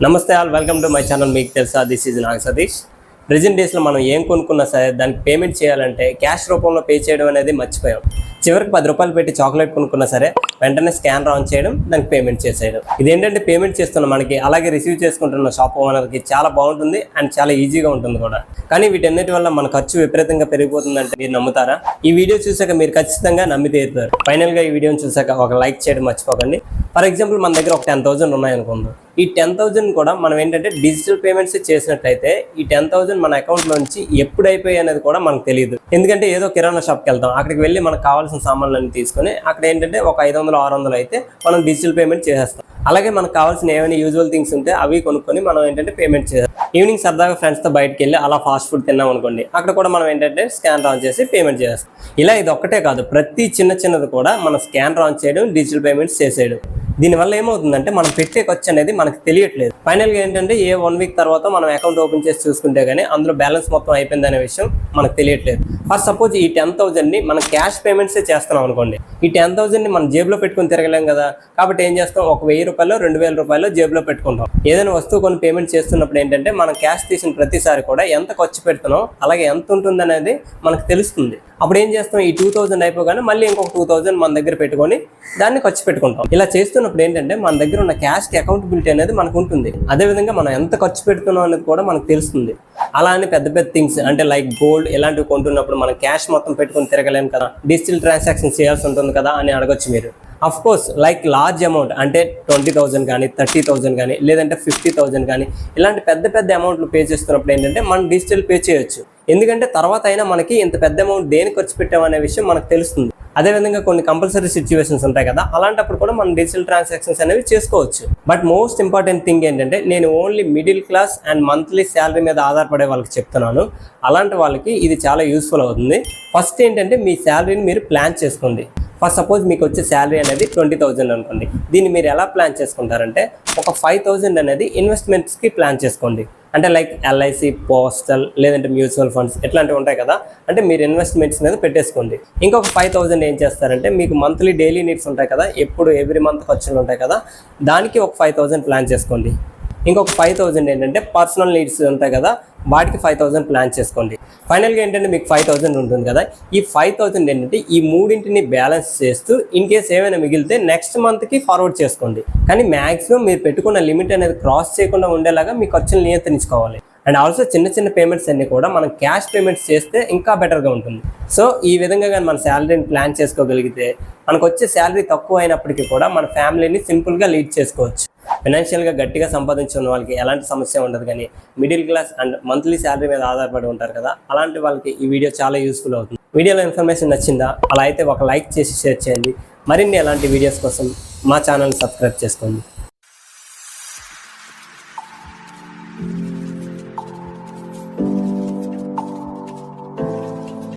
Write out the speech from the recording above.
నమస్తే all, welcome to my channel. మీకు తెలుసా, this is Nag Satish. Present డేస్లో మనం ఏం కొనుక్కున్నా సరే దానికి పేమెంట్ చేయాలంటే క్యాష్ రూపంలో పే చేయడం అనేది మర్చిపోయాం. చివరికి 10 రూపాయలు పెట్టి చాక్లెట్ కొనుక్కున్నా సరే వెంటనే స్కానర్ ఆన్ చేయడం, దానికి పేమెంట్ చేసేయడం. ఇదేంటంటే పేమెంట్ చేస్తున్న మనకి, అలాగే రిసీవ్ చేసుకుంటున్న షాప్ ఓనర్కి చాలా బాగుంటుంది అండ్ చాలా ఈజీగా ఉంటుంది కూడా. కానీ వీటన్నిటి వల్ల మన ఖర్చు విపరీతంగా పెరిగిపోతుందంటే మీరు నమ్ముతారా? ఈ వీడియో చూసాక మీరు ఖచ్చితంగా నమ్మి తీరుతారు. ఫైనల్గా ఈ వీడియోని చూసాక ఒక లైక్ చేయడం మర్చిపోకండి. ఫర్ ఎగ్జాంపుల్, మన దగ్గర ఒక 10,000 ఉన్నాయనుకుందాం. ఈ 10,000 కూడా మనం ఏంటంటే డిజిటల్ పేమెంట్స్ చేసినట్లయితే ఈ 10,000 మన అకౌంట్ నుంచి ఎప్పుడు అయిపోయాయి అనేది కూడా మనకు తెలియదు. ఎందుకంటే ఏదో కిరాణా షాప్కి వెళ్తాం, అక్కడికి వెళ్ళి మనకు కావాల్సిన సామాన్లన్నీ తీసుకొని అక్కడ ఏంటంటే ఒక 500-600 అయితే మనం డిజిటల్ పేమెంట్ చేసేస్తాం. అలాగే మనకు కావాల్సిన ఏమైనా యూజువల్ థింగ్స్ ఉంటే అవి కొనుక్కొని మనం ఏంటంటే పేమెంట్ చేస్తాం. ఈవినింగ్ సరదాగా ఫ్రెండ్స్తో బయటకు వెళ్ళి అలా ఫాస్ట్ ఫుడ్ తిన్నాం అనుకోండి, అక్కడ కూడా మనం ఏంటంటే స్కాన్ ఆన్ చేసి పేమెంట్ చేస్తాం. ఇలా ఇది ఒక్కటే కాదు, ప్రతి చిన్నది కూడా మనం స్కాన్ ఆన్ చేయడం, డిజిటల్ పేమెంట్స్ చేసేయడం. దీనివల్ల ఏమవుతుందంటే మనం పెట్టే ఖర్చు అనేది మనకు తెలియట్లేదు. ఫైనల్గా ఏంటంటే 1 వీక్ తర్వాత మనం అకౌంట్ ఓపెన్ చేసి చూసుకుంటే కానీ అందులో బ్యాలెన్స్ మొత్తం అయిపోయిందనే విషయం మనకు తెలియట్లేదు. ఫర్ సపోజ్ ఈ 10,000ని మనం క్యాష్ పేమెంట్సే చేస్తున్నాం అనుకోండి, ఈ 10,000ని మనం జేబులో పెట్టుకుని తిరగలేం కదా. కాబట్టి ఏం చేస్తాం, ఒక 1,000 రూపాయలు 2,000 రూపాయలు జేబులో పెట్టుకుంటాం. ఏదైనా వస్తువు కొన్ని పేమెంట్ చేస్తున్నప్పుడు ఏంటంటే మనం క్యాష్ తీసిన ప్రతిసారి కూడా ఎంత ఖర్చు పెడుతున్నాం, అలాగే ఎంత ఉంటుంది అనేది మనకు తెలుస్తుంది. అప్పుడు ఏం చేస్తాం, ఈ 2,000 అయిపోగానే మళ్ళీ ఇంకొక 2,000 మన దగ్గర పెట్టుకొని దాన్ని ఖర్చు పెట్టుకుంటాం. ఇలా చేస్తున్నప్పుడు ఏంటంటే మన దగ్గర ఉన్న క్యాష్కి అకౌంటబిలిటీ అనేది మనకు ఉంటుంది. అదేవిధంగా మనం ఎంత ఖర్చు పెడుతున్నాం అనేది కూడా మనకు తెలుస్తుంది. అలా అని పెద్ద థింగ్స్ అంటే లైక్ గోల్డ్ ఇలాంటివి కొంటున్నప్పుడు మనం క్యాష్ మొత్తం పెట్టుకొని తిరగలేము కదా, డిజిటల్ ట్రాన్సాక్షన్ చేయాల్సి ఉంటుంది కదా అని అడగొచ్చు మీరు. Of course like large amount అంటే 20,000 కానీ 30,000 కానీ లేదంటే 50,000 కానీ ఇలాంటి పెద్ద అమౌంట్లు పే చేస్తున్నప్పుడు ఏంటంటే మనం డిజిటల్ పే చేయొచ్చు. ఎందుకంటే తర్వాత అయినా మనకి ఇంత పెద్ద అమౌంట్ దేనికి ఖర్చు పెట్టామనే విషయం మనకు తెలుస్తుంది. అదేవిధంగా కొన్ని కంపల్సరీ సిచ్యువేషన్స్ ఉంటాయి కదా, అలాంటప్పుడు కూడా మనం డిజిటల్ ట్రాన్సాక్షన్స్ అనేవి చేసుకోవచ్చు. బట్ మోస్ట్ ఇంపార్టెంట్ థింగ్ ఏంటంటే నేను only middle class and monthly salary మీద ఆధారపడే వాళ్ళకి చెప్తున్నాను. అలాంటి వాళ్ళకి ఇది చాలా యూస్ఫుల్ అవుతుంది. ఫస్ట్ ఏంటంటే మీ శాలరీని మీరు ప్లాన్ చేసుకోండి. ఫర్ సపోజ్ మీకు వచ్చే శాలరీ అనేది 20,000 అనుకోండి, దీన్ని మీరు ఎలా ప్లాన్ చేసుకుంటారంటే ఒక 5,000 అనేది ఇన్వెస్ట్మెంట్స్కి ప్లాన్ చేసుకోండి. అంటే లైక్ LIC, పోస్టల్ లేదంటే మ్యూచువల్ ఫండ్స్ ఇట్లాంటివి ఉంటాయి కదా, అంటే మీరు ఇన్వెస్ట్మెంట్స్ మీద పెట్టేసుకోండి. ఇంకొక 5,000 ఏం చేస్తారంటే మీకు మంత్లీ డైలీ నీడ్స్ ఉంటాయి కదా, ఎప్పుడు ఎవ్రీ మంత్ ఖర్చులు ఉంటాయి కదా, దానికి ఒక 5,000 ప్లాన్ చేసుకోండి. ఇంకొక 5,000 ఏంటంటే పర్సనల్ నీడ్స్ ఉంటాయి కదా, వాటికి 5,000 ప్లాన్ చేసుకోండి. ఫైనల్గా ఏంటంటే మీకు 5,000 ఉంటుంది కదా, ఈ 5,000 ఏంటంటే ఈ మూడింటిని బ్యాలెన్స్ చేస్తూ ఇన్ కేస్ ఏమైనా మిగిలితే నెక్స్ట్ మంత్కి ఫార్వర్డ్ చేసుకోండి. కానీ మ్యాక్సిమం మీరు పెట్టుకున్న లిమిట్ అనేది క్రాస్ చేయకుండా ఉండేలాగా మీ ఖర్చులు నియంత్రించుకోవాలి. అండ్ ఆల్సో చిన్న పేమెంట్స్ అన్ని కూడా మనం క్యాష్ పేమెంట్స్ చేస్తే ఇంకా బెటర్గా ఉంటుంది. సో ఈ విధంగా కానీ మన శాలరీని ప్లాన్ చేసుకోగలిగితే మనకు వచ్చే శాలరీ తక్కువ అయినప్పటికీ కూడా మన ఫ్యామిలీని సింపుల్గా లీడ్ చేసుకోవచ్చు. ఫైనాన్షియల్గా గట్టిగా సంపాదించుకున్న వాళ్ళకి ఎలాంటి సమస్య ఉండదు. కానీ middle class and monthly salary మీద ఆధారపడి ఉంటారు కదా, అలాంటి వాళ్ళకి ఈ వీడియో చాలా యూస్ఫుల్ అవుతుంది. వీడియోలో ఇన్ఫర్మేషన్ నచ్చిందా? అలా అయితే ఒక లైక్ చేసి షేర్ చేయండి. మరిన్ని అలాంటి వీడియోస్ కోసం మా ఛానల్ని సబ్స్క్రైబ్ చేసుకోండి.